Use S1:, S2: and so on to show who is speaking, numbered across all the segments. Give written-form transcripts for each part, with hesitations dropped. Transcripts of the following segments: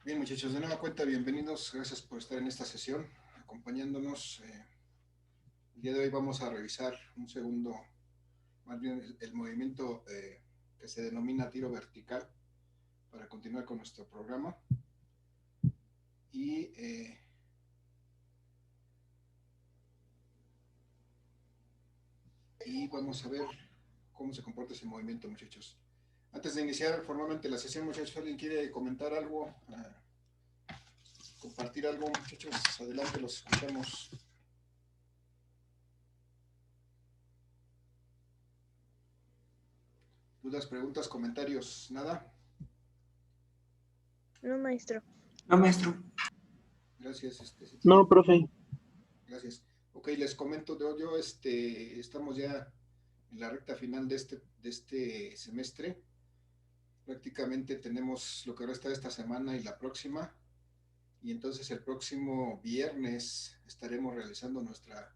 S1: Bien, muchachos, de nueva cuenta, bienvenidos. Gracias por estar en esta sesión, acompañándonos. El día de hoy vamos a revisar un segundo, más bien el movimiento que se denomina tiro vertical para continuar con nuestro programa. Y, eh, y vamos a ver cómo se comporta ese movimiento, muchachos. Antes de iniciar formalmente la sesión, muchachos, ¿alguien quiere comentar algo? Compartir algo, muchachos. Adelante, los escuchamos. Dudas, preguntas, comentarios, nada.
S2: No, maestro.
S3: No, maestro.
S1: Gracias,
S4: No, profe.
S1: Gracias. Ok, les comento, estamos ya en la recta final de este semestre. Prácticamente tenemos lo que resta de esta semana y la próxima. Y entonces el próximo viernes estaremos realizando nuestra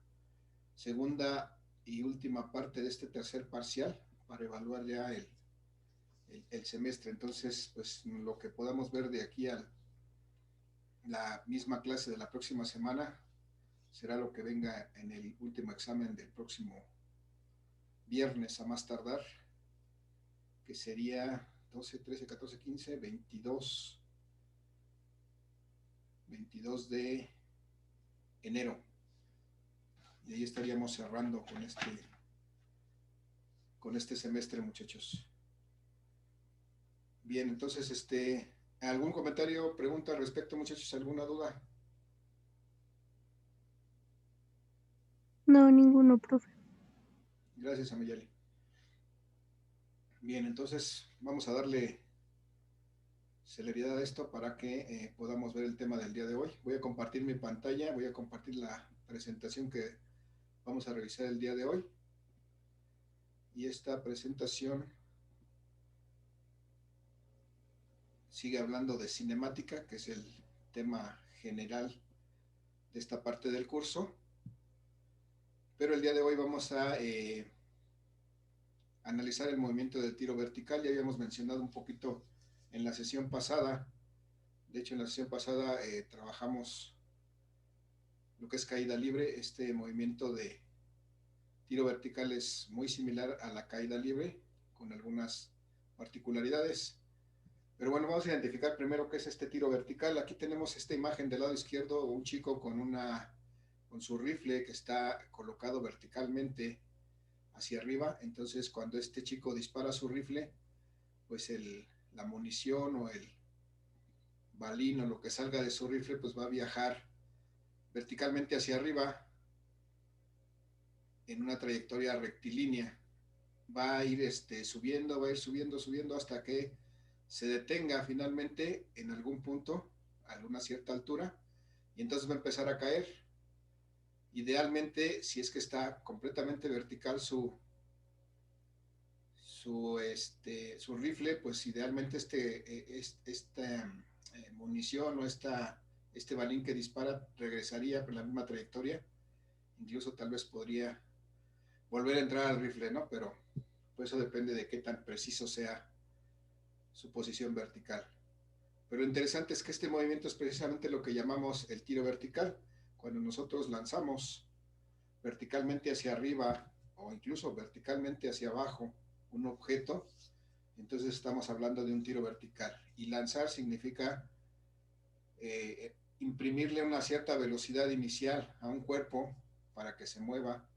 S1: segunda y última parte de este tercer parcial para evaluar ya el semestre. Entonces, pues lo que podamos ver de aquí a la misma clase de la próxima semana será lo que venga en el último examen del próximo viernes a más tardar, que sería 12, 13, 14, 15, 22 de enero. Y ahí estaríamos cerrando con este semestre, muchachos. Bien, entonces, ¿algún comentario, pregunta al respecto, muchachos? ¿Alguna duda?
S2: No, ninguno, profe.
S1: Gracias, Ameyali. Bien, entonces vamos a darle celeridad a esto para que podamos ver el tema del día de hoy. Voy a compartir mi pantalla, voy a compartir la presentación que vamos a revisar el día de hoy. Y esta presentación sigue hablando de cinemática, que es el tema general de esta parte del curso. Pero el día de hoy vamos a analizar el movimiento del tiro vertical. Ya habíamos mencionado un poquito en la sesión pasada. De hecho, en la sesión pasada trabajamos lo que es caída libre. Este movimiento de tiro vertical es muy similar a la caída libre, con algunas particularidades. Pero bueno, vamos a identificar primero qué es este tiro vertical. Aquí tenemos esta imagen del lado izquierdo, un chico con su rifle que está colocado verticalmente hacia arriba. Entonces, cuando este chico dispara su rifle, pues la munición o el balín o lo que salga de su rifle, pues va a viajar verticalmente hacia arriba en una trayectoria rectilínea. Va a ir subiendo, va a ir subiendo, subiendo hasta que se detenga finalmente en algún punto, a una cierta altura, y entonces va a empezar a caer. Idealmente, si es que está completamente vertical su rifle, pues idealmente esta munición o este balín que dispara regresaría por la misma trayectoria. Incluso tal vez podría volver a entrar al rifle, ¿no? Pero pues eso depende de qué tan preciso sea su posición vertical. Pero lo interesante es que este movimiento es precisamente lo que llamamos el tiro vertical. Cuando nosotros lanzamos verticalmente hacia arriba o incluso verticalmente hacia abajo un objeto, entonces estamos hablando de un tiro vertical. Y lanzar significa imprimirle una cierta velocidad inicial a un cuerpo para que se mueva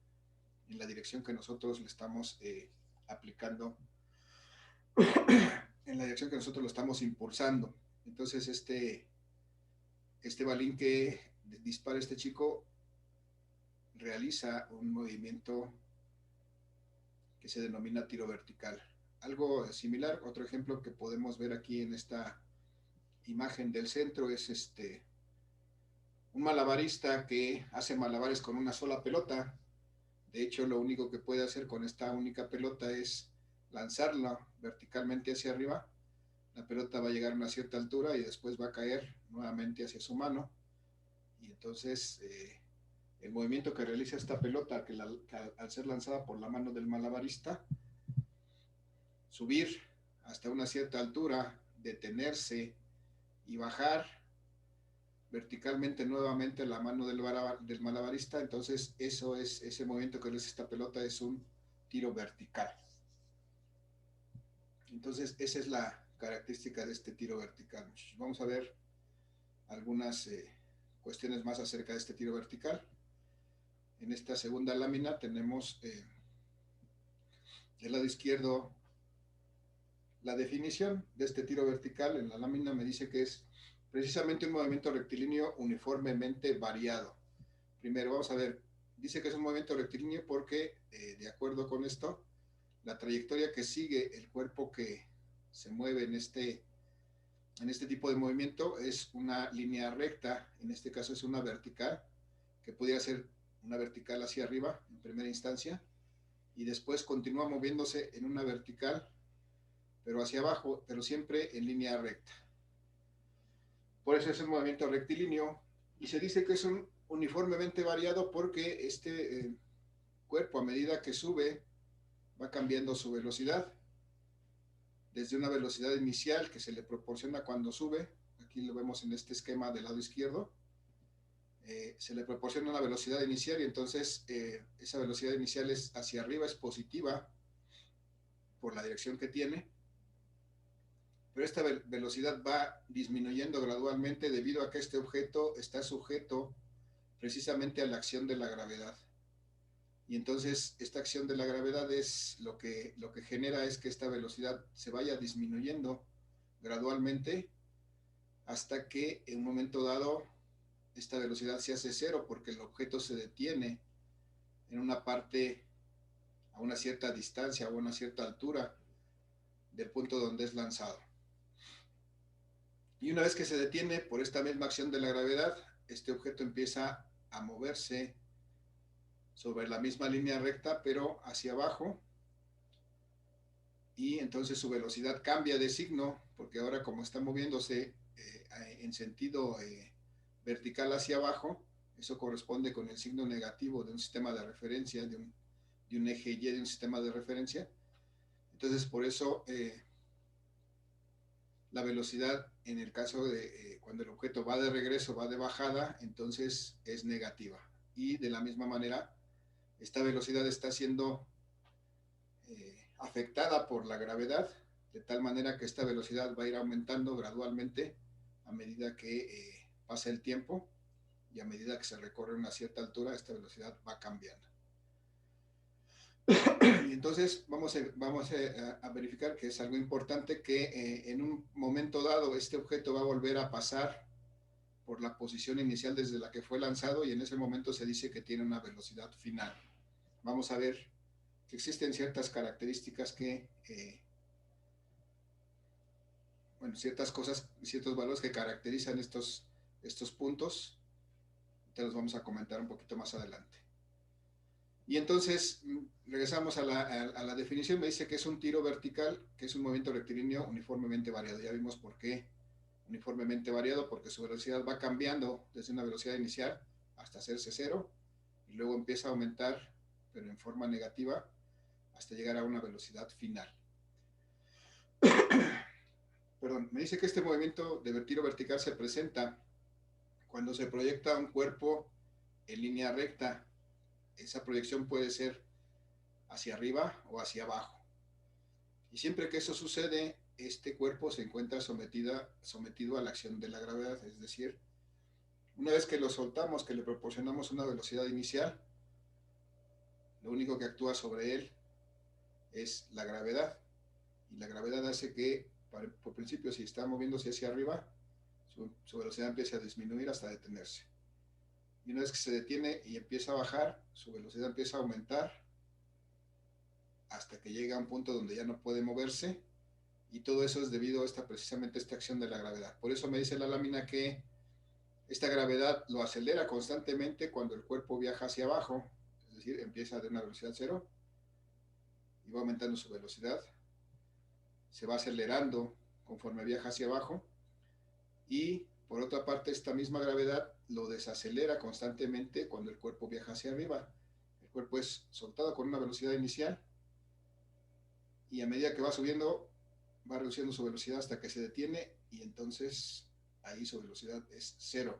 S1: en la dirección que nosotros le estamos aplicando, en la dirección que nosotros lo estamos impulsando. Entonces este balín que dispara este chico realiza un movimiento que se denomina tiro vertical. Algo similar, otro ejemplo que podemos ver aquí en esta imagen del centro es un malabarista que hace malabares con una sola pelota. De hecho, lo único que puede hacer con esta única pelota es lanzarla verticalmente hacia arriba. La pelota va a llegar a una cierta altura y después va a caer nuevamente hacia su mano. Y entonces el movimiento que realiza esta pelota, que al ser lanzada por la mano del malabarista, subir hasta una cierta altura, detenerse y bajar verticalmente nuevamente la mano del malabarista. Entonces eso es, ese movimiento que realiza esta pelota es un tiro vertical. Entonces esa es la característica de este tiro vertical. Vamos a ver algunas cuestiones más acerca de este tiro vertical. En esta segunda lámina tenemos del lado izquierdo la definición de este tiro vertical. En la lámina me dice que es precisamente un movimiento rectilíneo uniformemente variado. Primero vamos a ver, dice que es un movimiento rectilíneo porque de acuerdo con esto, la trayectoria que sigue el cuerpo que se mueve en este tipo de movimiento es una línea recta, en este caso es una vertical, que podría ser una vertical hacia arriba en primera instancia, y después continúa moviéndose en una vertical, pero hacia abajo, pero siempre en línea recta. Por eso es un movimiento rectilíneo, y se dice que es un uniformemente variado porque este cuerpo, a medida que sube, va cambiando su velocidad, desde una velocidad inicial que se le proporciona cuando sube, aquí lo vemos en este esquema del lado izquierdo, se le proporciona una velocidad inicial y entonces esa velocidad inicial es hacia arriba, es positiva por la dirección que tiene, pero esta velocidad va disminuyendo gradualmente debido a que este objeto está sujeto precisamente a la acción de la gravedad. Y entonces esta acción de la gravedad es lo que genera es que esta velocidad se vaya disminuyendo gradualmente hasta que en un momento dado esta velocidad se hace cero porque el objeto se detiene en una parte a una cierta distancia o a una cierta altura del punto donde es lanzado. Y una vez que se detiene por esta misma acción de la gravedad, este objeto empieza a moverse sobre la misma línea recta, pero hacia abajo, y entonces su velocidad cambia de signo, porque ahora como está moviéndose en sentido vertical hacia abajo, eso corresponde con el signo negativo de un sistema de referencia, de un eje Y de un sistema de referencia. Entonces por eso la velocidad en el caso de cuando el objeto va de regreso, va de bajada, entonces es negativa. Y de la misma manera, esta velocidad está siendo afectada por la gravedad, de tal manera que esta velocidad va a ir aumentando gradualmente a medida que pasa el tiempo y a medida que se recorre una cierta altura, esta velocidad va cambiando. Y entonces vamos a verificar que es algo importante que en un momento dado este objeto va a volver a pasar por la posición inicial desde la que fue lanzado y en ese momento se dice que tiene una velocidad final. Vamos a ver que existen ciertas características que, bueno, ciertas cosas, ciertos valores que caracterizan estos puntos. Te los vamos a comentar un poquito más adelante. Y entonces regresamos a la definición. Me dice que es un tiro vertical, que es un movimiento rectilíneo uniformemente variado. Ya vimos por qué uniformemente variado, porque su velocidad va cambiando desde una velocidad inicial hasta hacerse cero y luego empieza a aumentar, pero en forma negativa, hasta llegar a una velocidad final. Perdón, me dice que este movimiento de tiro vertical se presenta cuando se proyecta un cuerpo en línea recta. Esa proyección puede ser hacia arriba o hacia abajo. Y siempre que eso sucede, este cuerpo se encuentra sometido a la acción de la gravedad. Es decir, una vez que lo soltamos, que le proporcionamos una velocidad inicial, lo único que actúa sobre él es la gravedad. Y la gravedad hace que, por principio, si está moviéndose hacia arriba, su velocidad empieza a disminuir hasta detenerse. Y una vez que se detiene y empieza a bajar, su velocidad empieza a aumentar hasta que llega a un punto donde ya no puede moverse, y todo eso es debido a precisamente esta acción de la gravedad. Por eso me dice la lámina que esta gravedad lo acelera constantemente cuando el cuerpo viaja hacia abajo, es decir, empieza de una velocidad cero y va aumentando su velocidad, se va acelerando conforme viaja hacia abajo, y por otra parte esta misma gravedad lo desacelera constantemente cuando el cuerpo viaja hacia arriba. El cuerpo es soltado con una velocidad inicial y a medida que va subiendo va reduciendo su velocidad hasta que se detiene, y entonces ahí su velocidad es cero.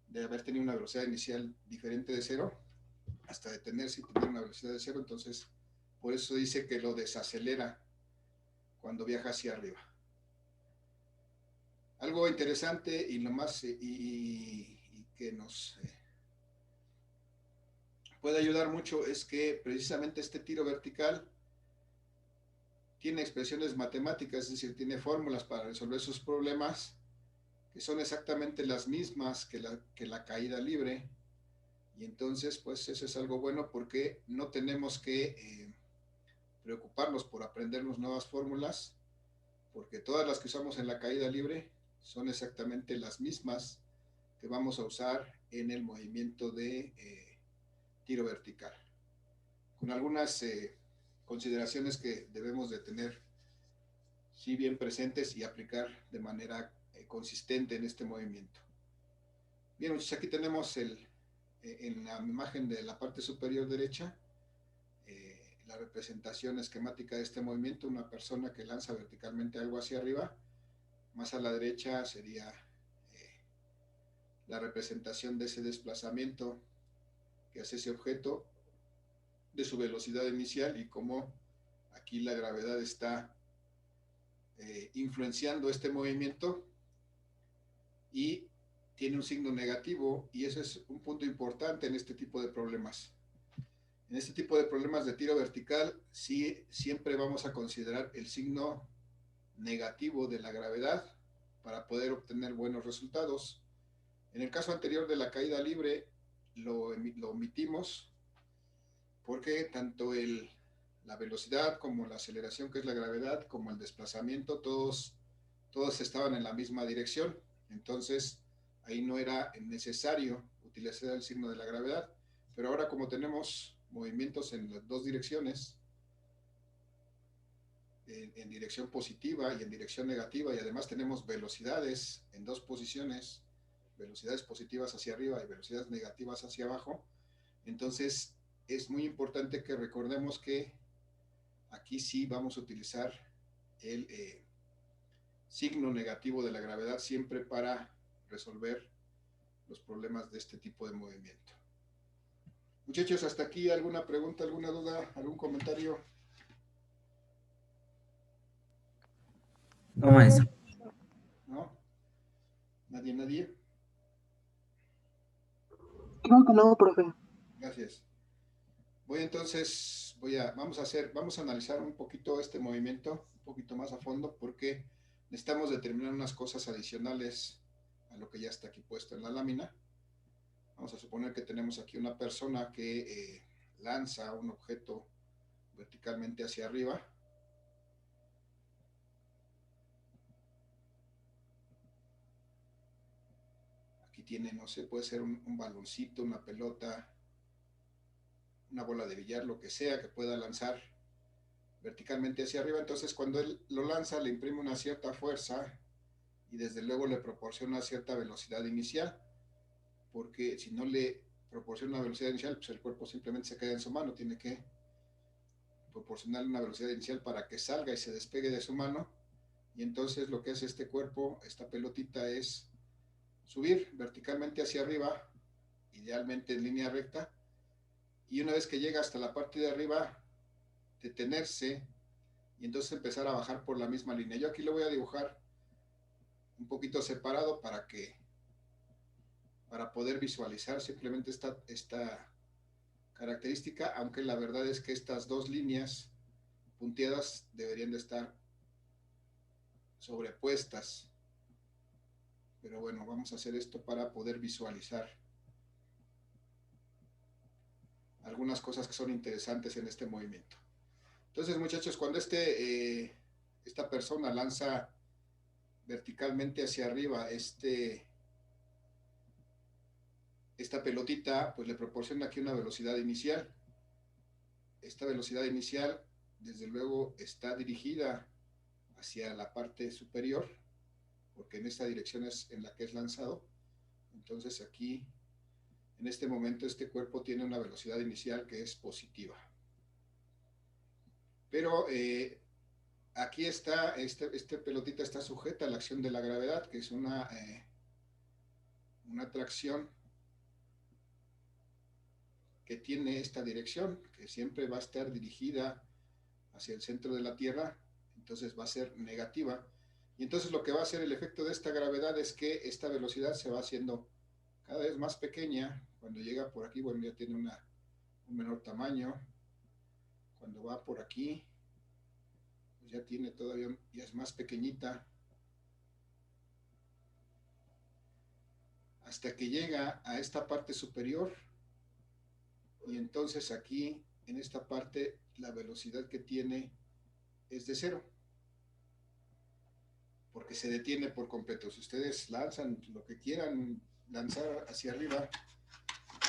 S1: De haber tenido una velocidad inicial diferente de cero, hasta detenerse y tener una velocidad de cero, entonces por eso dice que lo desacelera cuando viaja hacia arriba. Algo interesante y lo más y que nos puede ayudar mucho es que precisamente este tiro vertical tiene expresiones matemáticas, es decir, tiene fórmulas para resolver sus problemas que son exactamente las mismas que la caída libre. Y entonces, pues eso es algo bueno porque no tenemos que preocuparnos por aprendernos nuevas fórmulas, porque todas las que usamos en la caída libre son exactamente las mismas que vamos a usar en el movimiento de tiro vertical, con algunas consideraciones que debemos de tener sí bien presentes y aplicar de manera consistente en este movimiento. Bien, muchachos, aquí tenemos en la imagen de la parte superior derecha la representación esquemática de este movimiento, una persona que lanza verticalmente algo hacia arriba. Más a la derecha sería la representación de ese desplazamiento que hace ese objeto, de su velocidad inicial y cómo aquí la gravedad está influenciando este movimiento y tiene un signo negativo, y eso es un punto importante en este tipo de problemas. En este tipo de problemas de tiro vertical, sí, siempre vamos a considerar el signo negativo de la gravedad para poder obtener buenos resultados. En el caso anterior de la caída libre, lo omitimos porque tanto la velocidad como la aceleración, que es la gravedad, como el desplazamiento, todos estaban en la misma dirección. Entonces, ahí no era necesario utilizar el signo de la gravedad. Pero ahora, como tenemos movimientos en las dos direcciones, en dirección positiva y en dirección negativa, y además tenemos velocidades en dos posiciones, velocidades positivas hacia arriba y velocidades negativas hacia abajo, entonces es muy importante que recordemos que aquí sí vamos a utilizar el signo negativo de la gravedad siempre para resolver los problemas de este tipo de movimiento. Muchachos, hasta aquí, ¿alguna pregunta, alguna duda, algún comentario?
S2: No, maestro.
S1: ¿No? ¿Nadie?
S3: Creo que no, profe.
S1: Gracias. Vamos a analizar un poquito este movimiento, un poquito más a fondo, porque necesitamos determinar unas cosas adicionales a lo que ya está aquí puesto en la lámina. Vamos a suponer que tenemos aquí una persona que lanza un objeto verticalmente hacia arriba. Aquí tiene, no sé, puede ser un baloncito, una pelota, una bola de billar, lo que sea que pueda lanzar verticalmente hacia arriba. Entonces, cuando él lo lanza, le imprime una cierta fuerza y desde luego le proporciona una cierta velocidad inicial, porque si no le proporciona una velocidad inicial, pues el cuerpo simplemente se queda en su mano, tiene que proporcionarle una velocidad inicial para que salga y se despegue de su mano, y entonces lo que hace este cuerpo, esta pelotita, es subir verticalmente hacia arriba, idealmente en línea recta, y una vez que llega hasta la parte de arriba, detenerse y entonces empezar a bajar por la misma línea. Yo aquí lo voy a dibujar un poquito separado para poder visualizar simplemente esta característica, aunque la verdad es que estas dos líneas punteadas deberían de estar sobrepuestas. Pero bueno, vamos a hacer esto para poder visualizar algunas cosas que son interesantes en este movimiento. Entonces, muchachos, cuando esta persona lanza verticalmente hacia arriba esta pelotita, pues le proporciona aquí una velocidad inicial. Esta velocidad inicial, desde luego, está dirigida hacia la parte superior, porque en esta dirección es en la que es lanzado. Entonces aquí, en este momento, este cuerpo tiene una velocidad inicial que es positiva. Pero aquí está, este pelotita está sujeta a la acción de la gravedad, que es una atracción que tiene esta dirección, que siempre va a estar dirigida hacia el centro de la Tierra, entonces va a ser negativa. Y entonces lo que va a hacer el efecto de esta gravedad es que esta velocidad se va haciendo cada vez más pequeña. Cuando llega por aquí, bueno, ya tiene un menor tamaño. Cuando va por aquí, pues ya tiene todavía, ya es más pequeñita. Hasta que llega a esta parte superior. Y entonces aquí, en esta parte, la velocidad que tiene es de cero, porque se detiene por completo. Si ustedes lanzan lo que quieran lanzar hacia arriba,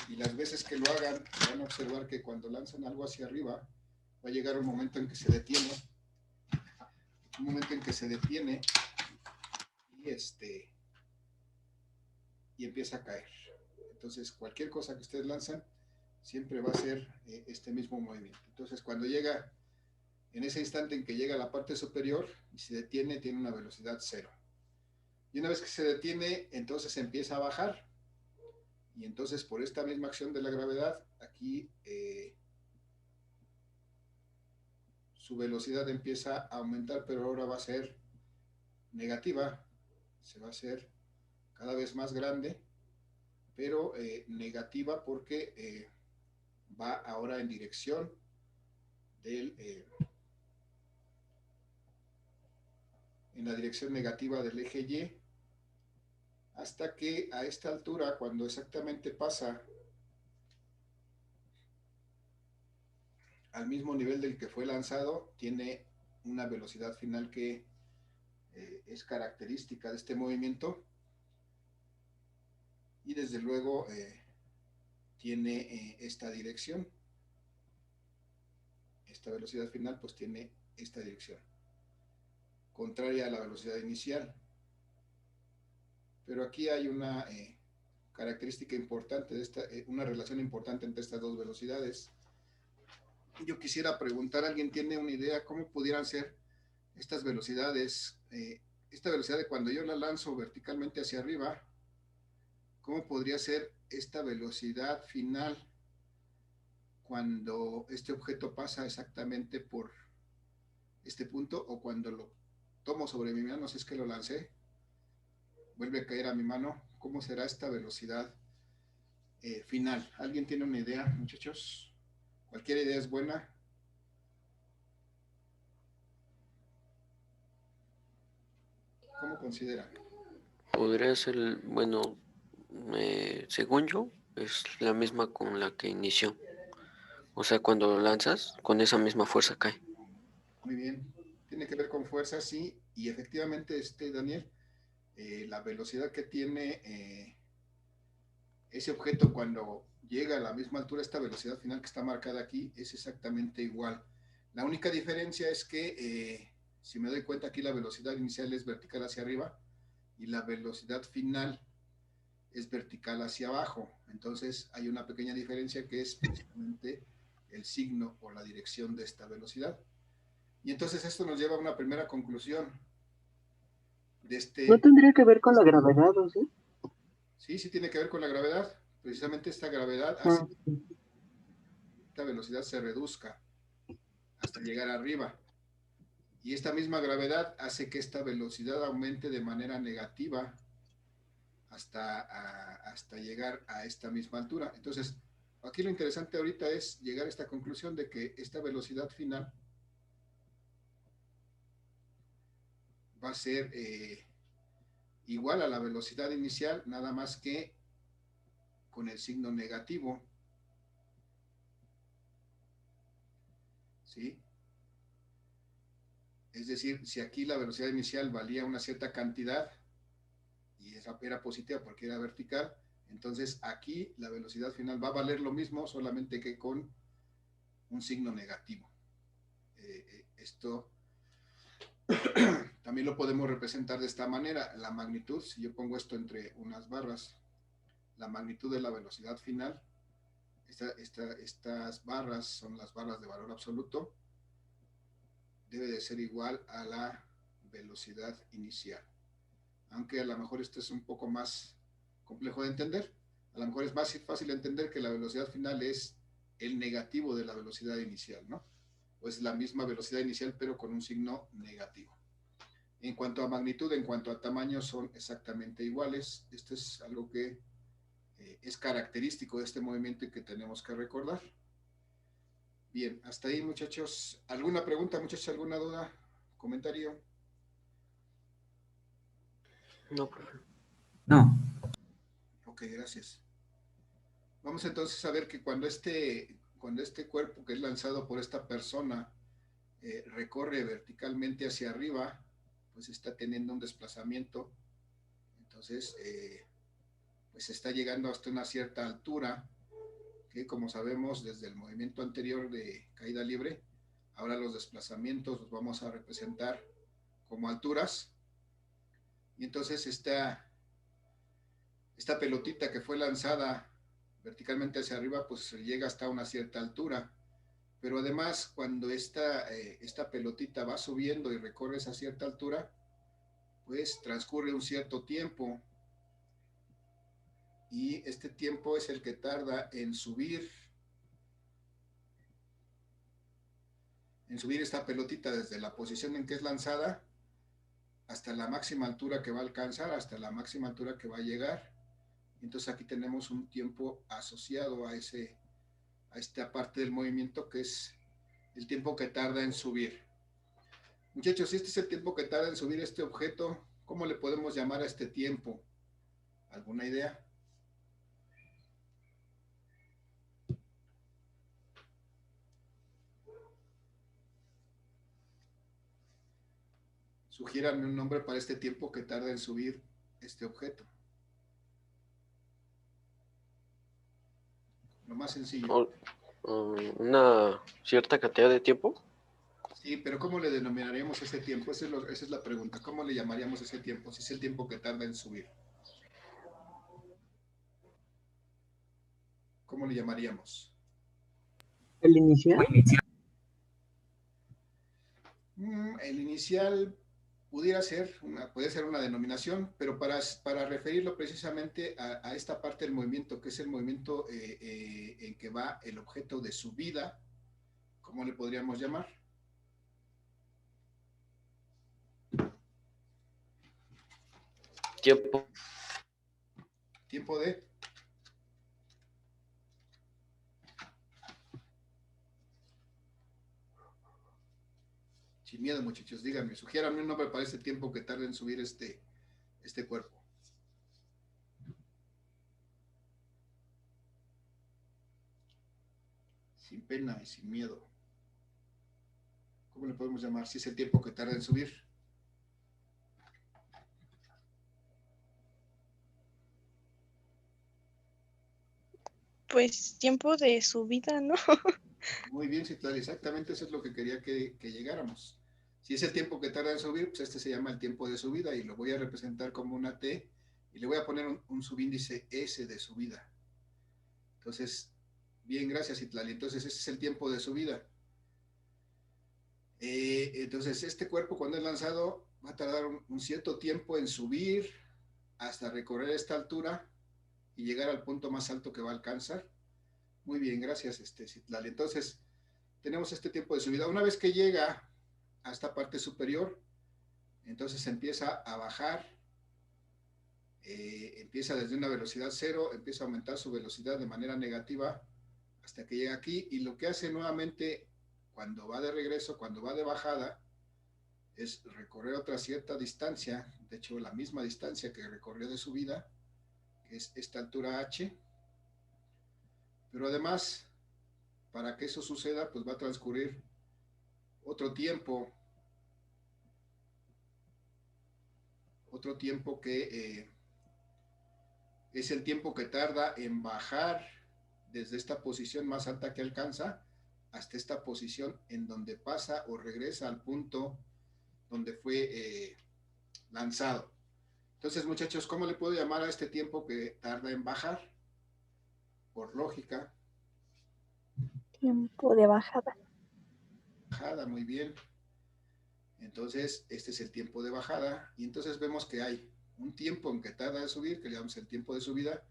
S1: y las veces que lo hagan, van a observar que cuando lanzan algo hacia arriba, va a llegar un momento en que se detiene, y y empieza a caer. Entonces, cualquier cosa que ustedes lanzan, siempre va a ser este mismo movimiento. Entonces, cuando llega, en ese instante en que llega a la parte superior y se detiene, tiene una velocidad cero. Y una vez que se detiene, entonces empieza a bajar. Y entonces, por esta misma acción de la gravedad, aquí su velocidad empieza a aumentar, pero ahora va a ser negativa. Se va a hacer cada vez más grande, pero negativa porque va ahora en dirección del, en la dirección negativa del eje Y, hasta que a esta altura, cuando exactamente pasa al mismo nivel del que fue lanzado, tiene una velocidad final que es característica de este movimiento, y desde luego tiene esta dirección. Esta velocidad final pues tiene esta dirección, contraria a la velocidad inicial. Pero aquí hay una característica importante, una relación importante entre estas dos velocidades. Yo quisiera preguntar, ¿alguien tiene una idea cómo pudieran ser estas velocidades? Esta velocidad de cuando yo la lanzo verticalmente hacia arriba, ¿cómo podría ser esta velocidad final cuando este objeto pasa exactamente por este punto, o cuando lo tomo sobre mi mano, si es que lo lancé, vuelve a caer a mi mano? ¿Cómo será esta velocidad final? ¿Alguien tiene una idea, muchachos? Cualquier idea es buena. ¿Cómo consideran?
S2: Podría ser, bueno, según yo, es la misma con la que inició. O sea, cuando lo lanzas, con esa misma fuerza cae.
S1: Muy bien. Tiene que ver con fuerza, sí, y efectivamente, Daniel, la velocidad que tiene ese objeto cuando llega a la misma altura, esta velocidad final que está marcada aquí, es exactamente igual. La única diferencia es que, si me doy cuenta, aquí la velocidad inicial es vertical hacia arriba y la velocidad final es vertical hacia abajo. Entonces hay una pequeña diferencia que es precisamente el signo o la dirección de esta velocidad. Y entonces esto nos lleva a una primera conclusión de
S3: ¿No tendría que ver con la gravedad o sí?
S1: Sí, sí tiene que ver con la gravedad. Precisamente esta gravedad hace
S3: Ah,
S1: que
S3: sí.
S1: esta velocidad se reduzca hasta llegar arriba. Y esta misma gravedad hace que esta velocidad aumente de manera negativa hasta llegar a esta misma altura. Entonces, aquí lo interesante ahorita es llegar a esta conclusión de que esta velocidad final va a ser igual a la velocidad inicial, nada más que con el signo negativo. ¿Sí? Es decir, si aquí la velocidad inicial valía una cierta cantidad y esa era positiva porque era vertical, entonces aquí la velocidad final va a valer lo mismo, solamente que con un signo negativo. Esto también lo podemos representar de esta manera. La magnitud, si yo pongo esto entre unas barras, la magnitud de la velocidad final, estas barras son las barras de valor absoluto, debe de ser igual a la velocidad inicial. Aunque a lo mejor esto es un poco más complejo de entender. A lo mejor es más fácil de entender que la velocidad final es el negativo de la velocidad inicial, ¿no? O es la misma velocidad inicial, pero con un signo negativo. En cuanto a magnitud, en cuanto a tamaño, son exactamente iguales. Esto es algo que es característico de este movimiento y que tenemos que recordar. Bien, hasta ahí, muchachos. ¿Alguna pregunta, muchachos? ¿Alguna duda? ¿Comentario?
S2: No, profe.
S4: No.
S1: Ok, gracias. Vamos entonces a ver que cuando este cuerpo que es lanzado por esta persona recorre verticalmente hacia arriba, pues está teniendo un desplazamiento. Entonces, pues está llegando hasta una cierta altura, que como sabemos desde el movimiento anterior de caída libre, ahora los desplazamientos los vamos a representar como alturas. Y entonces esta pelotita que fue lanzada verticalmente hacia arriba, pues llega hasta una cierta altura. Pero además, cuando esta pelotita va subiendo y recorre esa cierta altura, pues transcurre un cierto tiempo. Y este tiempo es el que tarda en subir esta pelotita desde la posición en que es lanzada hasta la máxima altura que va a alcanzar, hasta la máxima altura que va a llegar. Entonces aquí tenemos un tiempo asociado a esta parte del movimiento, que es el tiempo que tarda en subir. Muchachos, si este es el tiempo que tarda en subir este objeto, ¿cómo le podemos llamar a este tiempo? ¿Alguna idea? Sugiéranme un nombre para este tiempo que tarda en subir este objeto. Lo más sencillo.
S2: Una cierta cantidad de tiempo.
S1: Sí, pero ¿cómo le denominaríamos ese tiempo? Esa es la pregunta. ¿Cómo le llamaríamos ese tiempo? Si es el tiempo que tarda en subir. ¿Cómo le llamaríamos?
S3: ¿El inicial?
S1: El inicial puede ser una denominación, pero para referirlo precisamente a esta parte del movimiento, que es el movimiento en que va el objeto de subida, ¿cómo le podríamos llamar?
S2: Tiempo.
S1: Tiempo de... Sin miedo, muchachos, díganme, sugiéranme un nombre para este tiempo que tarda en subir este cuerpo. Sin pena y sin miedo. ¿Cómo le podemos llamar si es el tiempo que tarda en subir?
S5: Pues tiempo de subida, ¿no?
S1: Muy bien, Citlali, exactamente eso es lo que quería que llegáramos. Si es el tiempo que tarda en subir, pues este se llama el tiempo de subida y lo voy a representar como una T y le voy a poner un subíndice S de subida. Entonces, bien, gracias, Citlali. Entonces, ese es el tiempo de subida. Entonces, este cuerpo cuando es lanzado va a tardar un cierto tiempo en subir hasta recorrer esta altura y llegar al punto más alto que va a alcanzar. Muy bien, gracias, Citlali. Entonces, tenemos este tiempo de subida. Una vez que llega a esta parte superior, entonces empieza a bajar, empieza desde una velocidad cero, empieza a aumentar su velocidad de manera negativa hasta que llega aquí, y lo que hace nuevamente cuando va de regreso, cuando va de bajada, es recorrer otra cierta distancia, de hecho la misma distancia que recorrió de subida, que es esta altura h, pero además, para que eso suceda, pues va a transcurrir otro tiempo que es el tiempo que tarda en bajar desde esta posición más alta que alcanza hasta esta posición en donde pasa o regresa al punto donde fue lanzado. Entonces, muchachos, ¿cómo le puedo llamar a este tiempo que tarda en bajar? Por lógica.
S5: Tiempo de bajada.
S1: Bajada, muy bien. Entonces, este es el tiempo de bajada, y entonces vemos que hay un tiempo en que tarda en subir, que le llamamos el tiempo de subida,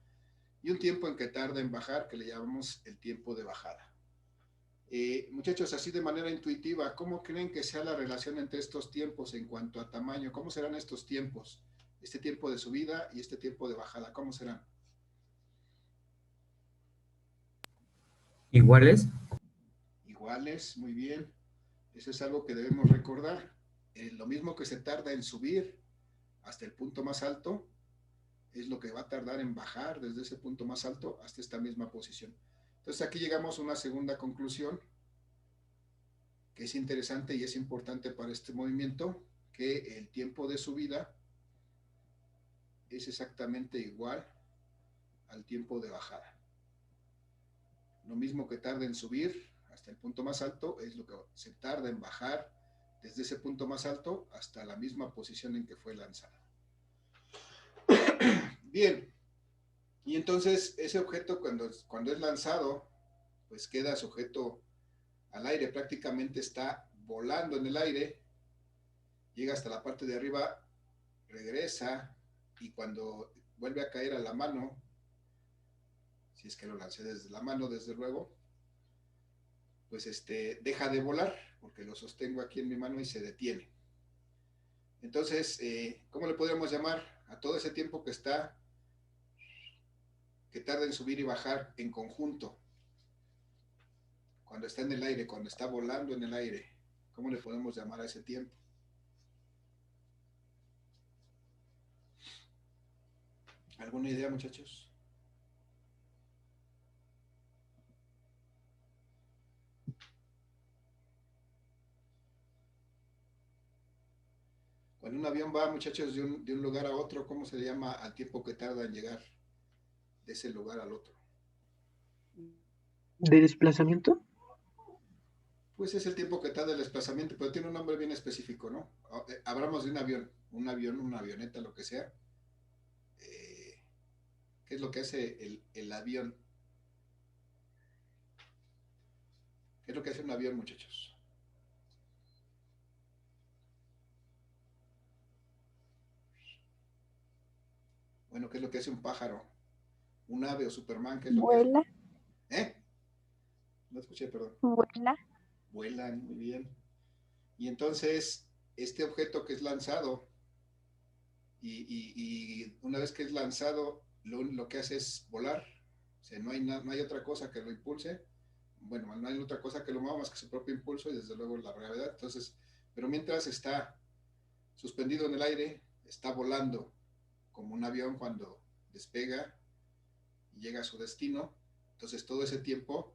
S1: y un tiempo en que tarda en bajar, que le llamamos el tiempo de bajada. Muchachos, así de manera intuitiva, ¿cómo creen que sea la relación entre estos tiempos en cuanto a tamaño? ¿Cómo serán estos tiempos? Este tiempo de subida y este tiempo de bajada, ¿cómo serán?
S3: ¿Iguales?
S1: Iguales, muy bien. Eso es algo que debemos recordar. Lo mismo que se tarda en subir hasta el punto más alto, es lo que va a tardar en bajar desde ese punto más alto hasta esta misma posición. Entonces aquí llegamos a una segunda conclusión que es interesante y es importante para este movimiento, que el tiempo de subida es exactamente igual al tiempo de bajada. Lo mismo que tarda en subir hasta el punto más alto es lo que se tarda en bajar desde ese punto más alto hasta la misma posición en que fue lanzado. Bien, y entonces ese objeto cuando es lanzado, pues queda sujeto al aire, prácticamente está volando en el aire, llega hasta la parte de arriba, regresa, y cuando vuelve a caer a la mano, si es que lo lancé desde la mano, desde luego, pues deja de volar, porque lo sostengo aquí en mi mano y se detiene. Entonces, ¿cómo le podríamos llamar a todo ese tiempo que tarda en subir y bajar en conjunto? Cuando está en el aire, cuando está volando en el aire, ¿cómo le podemos llamar a ese tiempo? ¿Alguna idea, muchachos? Cuando un avión va, muchachos, de un lugar a otro, ¿cómo se le llama al tiempo que tarda en llegar de ese lugar al otro?
S3: ¿De desplazamiento?
S1: Pues es el tiempo que tarda el desplazamiento, pero tiene un nombre bien específico, ¿no? Hablamos de un avión, una avioneta, lo que sea. ¿Qué es lo que hace el avión? ¿Qué es lo que hace un avión, muchachos? Bueno, ¿qué es lo que hace un pájaro? Un ave o Superman, ¿qué es lo que hace?
S5: Vuela,
S1: ¿Eh? No escuché, perdón.
S5: vuela.
S1: Vuelan, muy bien. Y entonces, este objeto que es lanzado, y una vez que es lanzado, lo que hace es volar. O sea, no hay otra cosa que lo impulse. Bueno, no hay otra cosa que lo mueva más que su propio impulso y desde luego la gravedad. Entonces, pero mientras está suspendido en el aire, está volando como un avión cuando despega y llega a su destino. Entonces, todo ese tiempo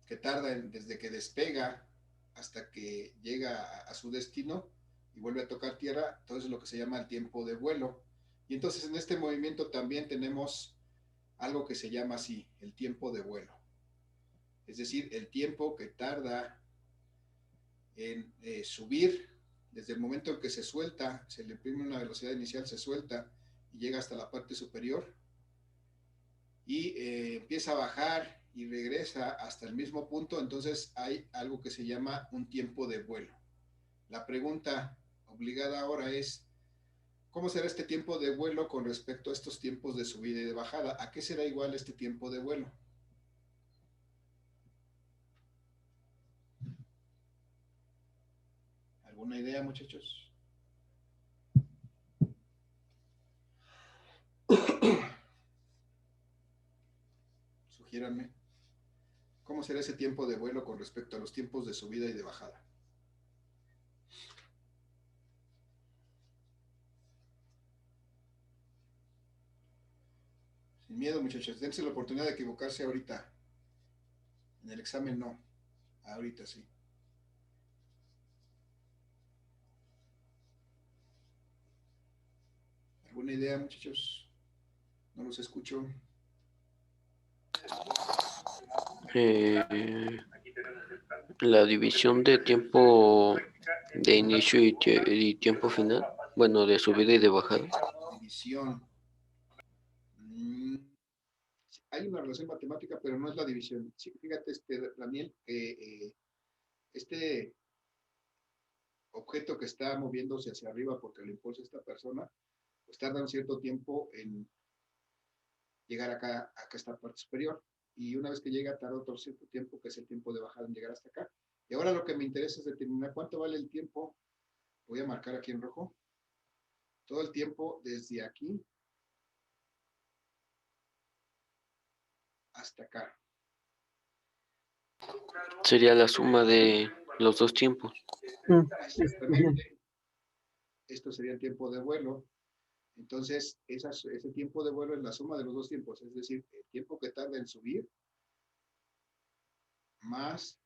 S1: que tarda desde que despega hasta que llega a su destino y vuelve a tocar tierra, todo eso es lo que se llama el tiempo de vuelo. Y entonces en este movimiento también tenemos algo que se llama así, el tiempo de vuelo. Es decir, el tiempo que tarda en subir, desde el momento en que se suelta, se le imprime una velocidad inicial, se suelta y llega hasta la parte superior, y empieza a bajar y regresa hasta el mismo punto. Entonces hay algo que se llama un tiempo de vuelo. La pregunta obligada ahora es, ¿cómo será este tiempo de vuelo con respecto a estos tiempos de subida y de bajada? ¿A qué será igual este tiempo de vuelo? ¿Alguna idea, muchachos? Sugiéranme. ¿Cómo será ese tiempo de vuelo con respecto a los tiempos de subida y de bajada? Sin miedo, muchachos. Dense la oportunidad de equivocarse ahorita. En el examen no. Ahorita sí. ¿Alguna idea, muchachos? No los escucho.
S2: La división de tiempo de inicio y tiempo final, bueno, de subida y de bajada.
S1: División. Hay una relación matemática, pero no es la división. Sí, fíjate, Daniel, que este objeto que está moviéndose hacia arriba porque lo impulsa esta persona, pues tarda un cierto tiempo en llegar acá a esta parte superior. Y una vez que llega, tarda otro cierto tiempo, que es el tiempo de bajada en llegar hasta acá. Y ahora lo que me interesa es determinar cuánto vale el tiempo. Voy a marcar aquí en rojo. Todo el tiempo desde aquí hasta acá.
S2: Sería la suma de los dos tiempos.
S1: Exactamente. Esto sería el tiempo de vuelo. Entonces, ese tiempo de vuelo es la suma de los dos tiempos. Es decir, el tiempo que tarda en subir más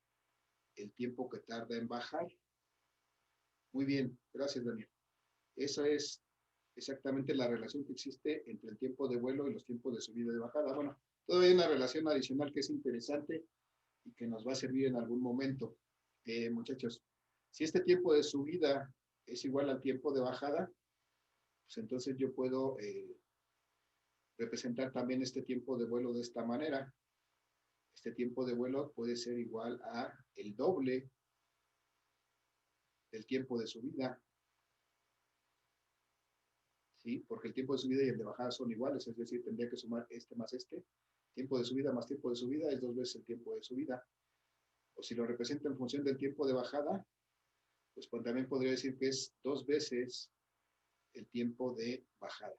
S1: el tiempo que tarda en bajar. Muy bien, gracias, Daniel. Esa es exactamente la relación que existe entre el tiempo de vuelo y los tiempos de subida y de bajada. Bueno, todavía hay una relación adicional que es interesante y que nos va a servir en algún momento. Muchachos, si este tiempo de subida es igual al tiempo de bajada, pues entonces yo puedo representar también este tiempo de vuelo de esta manera. Este tiempo de vuelo puede ser igual a el doble del tiempo de subida. ¿Sí? Porque el tiempo de subida y el de bajada son iguales, es decir, tendría que sumar este más este. Tiempo de subida más tiempo de subida es 2 veces el tiempo de subida. O si lo represento en función del tiempo de bajada, pues también podría decir que es 2 veces el tiempo de bajada.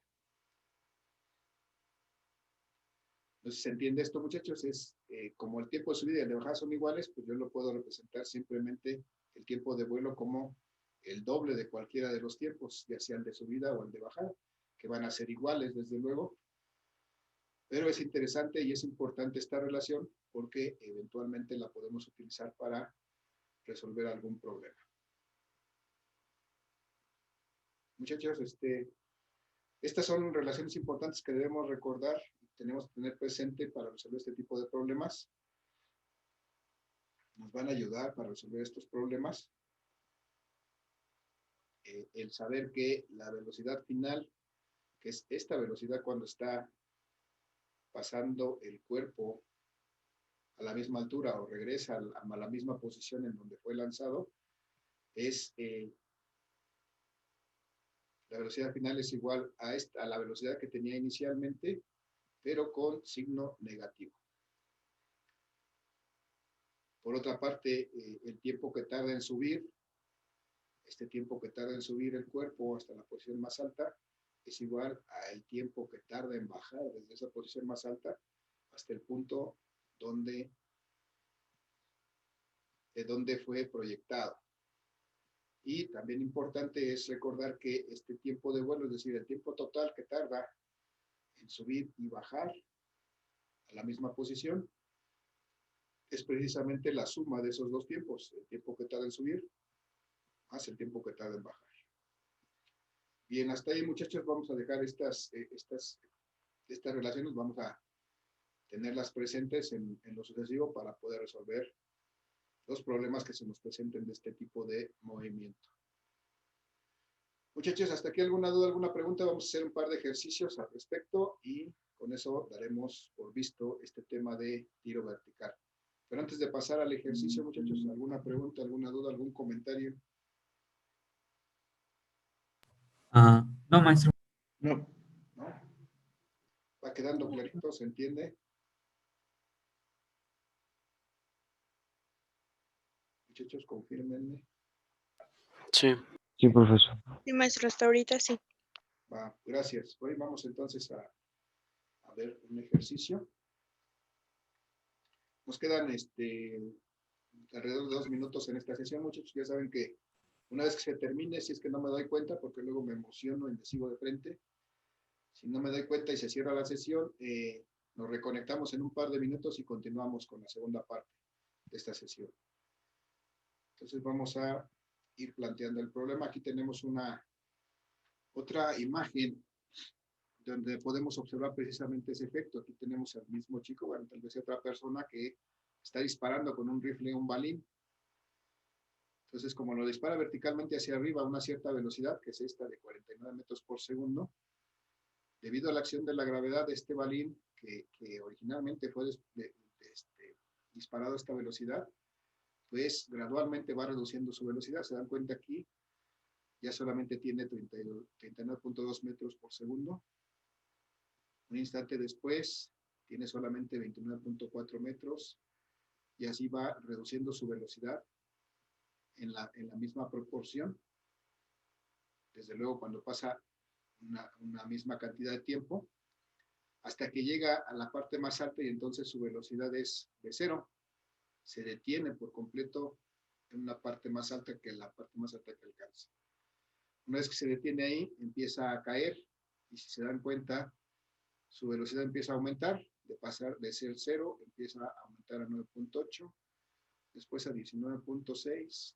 S1: Entonces, ¿se entiende esto, muchachos? Es como el tiempo de subida y el de bajada son iguales, pues yo lo puedo representar simplemente el tiempo de vuelo como el doble de cualquiera de los tiempos, ya sea el de subida o el de bajada, que van a ser iguales, desde luego. Pero es interesante y es importante esta relación porque eventualmente la podemos utilizar para resolver algún problema. Muchachos, estas son relaciones importantes que debemos recordar y tenemos que tener presente para resolver este tipo de problemas. Nos van a ayudar para resolver estos problemas. El saber que la velocidad final, que es esta velocidad cuando está pasando el cuerpo a la misma altura o regresa a la misma posición en donde fue lanzado, es la velocidad final es igual a la velocidad que tenía inicialmente, pero con signo negativo. Por otra parte, el tiempo que tarda en subir, este tiempo que tarda en subir el cuerpo hasta la posición más alta, es igual al tiempo que tarda en bajar desde esa posición más alta hasta el punto de donde fue proyectado. Y también importante es recordar que este tiempo de vuelo, es decir, el tiempo total que tarda en subir y bajar a la misma posición, es precisamente la suma de esos dos tiempos, el tiempo que tarda en subir más el tiempo que tarda en bajar. Bien, hasta ahí, muchachos, vamos a dejar estas relaciones, vamos a tenerlas presentes en lo sucesivo para poder resolver los problemas que se nos presenten de este tipo de movimiento. Muchachos, hasta aquí alguna duda, alguna pregunta, vamos a hacer un par de ejercicios al respecto y con eso daremos por visto este tema de tiro vertical. Pero antes de pasar al ejercicio, muchachos, ¿alguna pregunta, alguna duda, algún comentario?
S4: No, maestro.
S1: No. ¿No? ¿Va quedando clarito? ¿Se entiende? Muchachos, confírmenme.
S2: Sí.
S4: Sí, profesor.
S5: Sí, maestro, hasta ahorita sí.
S1: Va, gracias. Hoy vamos entonces a ver un ejercicio. Nos quedan alrededor de 2 minutos en esta sesión, muchachos. Ya saben que una vez que se termine, si es que no me doy cuenta, porque luego me emociono y me sigo de frente, si no me doy cuenta y se cierra la sesión, nos reconectamos en un par de minutos y continuamos con la segunda parte de esta sesión. Entonces vamos a ir planteando el problema. Aquí tenemos otra imagen donde podemos observar precisamente ese efecto. Aquí tenemos al mismo chico, bueno, tal vez otra persona que está disparando con un rifle, un balín. Entonces, como lo dispara verticalmente hacia arriba a una cierta velocidad, que es esta de 49 metros por segundo, debido a la acción de la gravedad de este balín, que originalmente fue disparado a esta velocidad, pues gradualmente va reduciendo su velocidad. Se dan cuenta aquí ya solamente tiene 39.2 metros por segundo. Un instante después tiene solamente 29.4 metros y así va reduciendo su velocidad en la misma proporción. Desde luego, cuando pasa una misma cantidad de tiempo, hasta que llega a la parte más alta y entonces su velocidad es de 0. Se detiene por completo en una parte más alta que la parte más alta que alcanza. Una vez que se detiene ahí, empieza a caer y si se dan cuenta, su velocidad empieza a aumentar, de pasar de ser 0, empieza a aumentar a 9.8, después a 19.6,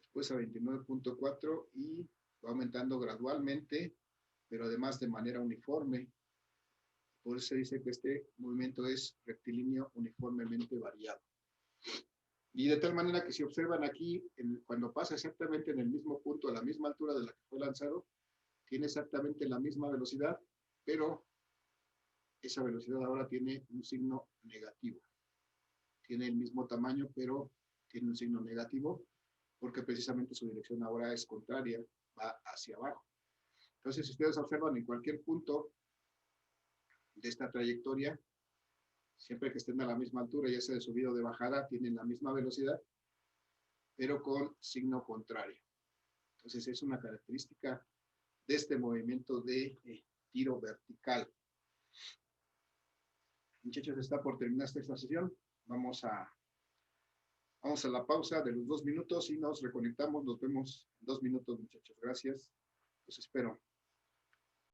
S1: después a 29.4 y va aumentando gradualmente, pero además de manera uniforme. Por eso se dice que este movimiento es rectilíneo uniformemente variado. Y de tal manera que si observan aquí, cuando pasa exactamente en el mismo punto, a la misma altura de la que fue lanzado, tiene exactamente la misma velocidad, pero esa velocidad ahora tiene un signo negativo. Tiene el mismo tamaño, pero tiene un signo negativo, porque precisamente su dirección ahora es contraria, va hacia abajo. Entonces, si ustedes observan en cualquier punto de esta trayectoria, siempre que estén a la misma altura, ya sea de subida o de bajada, tienen la misma velocidad, pero con signo contrario. Entonces, es una característica de este movimiento de tiro vertical. Muchachos, está por terminar esta sesión. Vamos a la pausa de los 2 minutos y nos reconectamos. Nos vemos en 2 minutos, muchachos. Gracias. Los espero.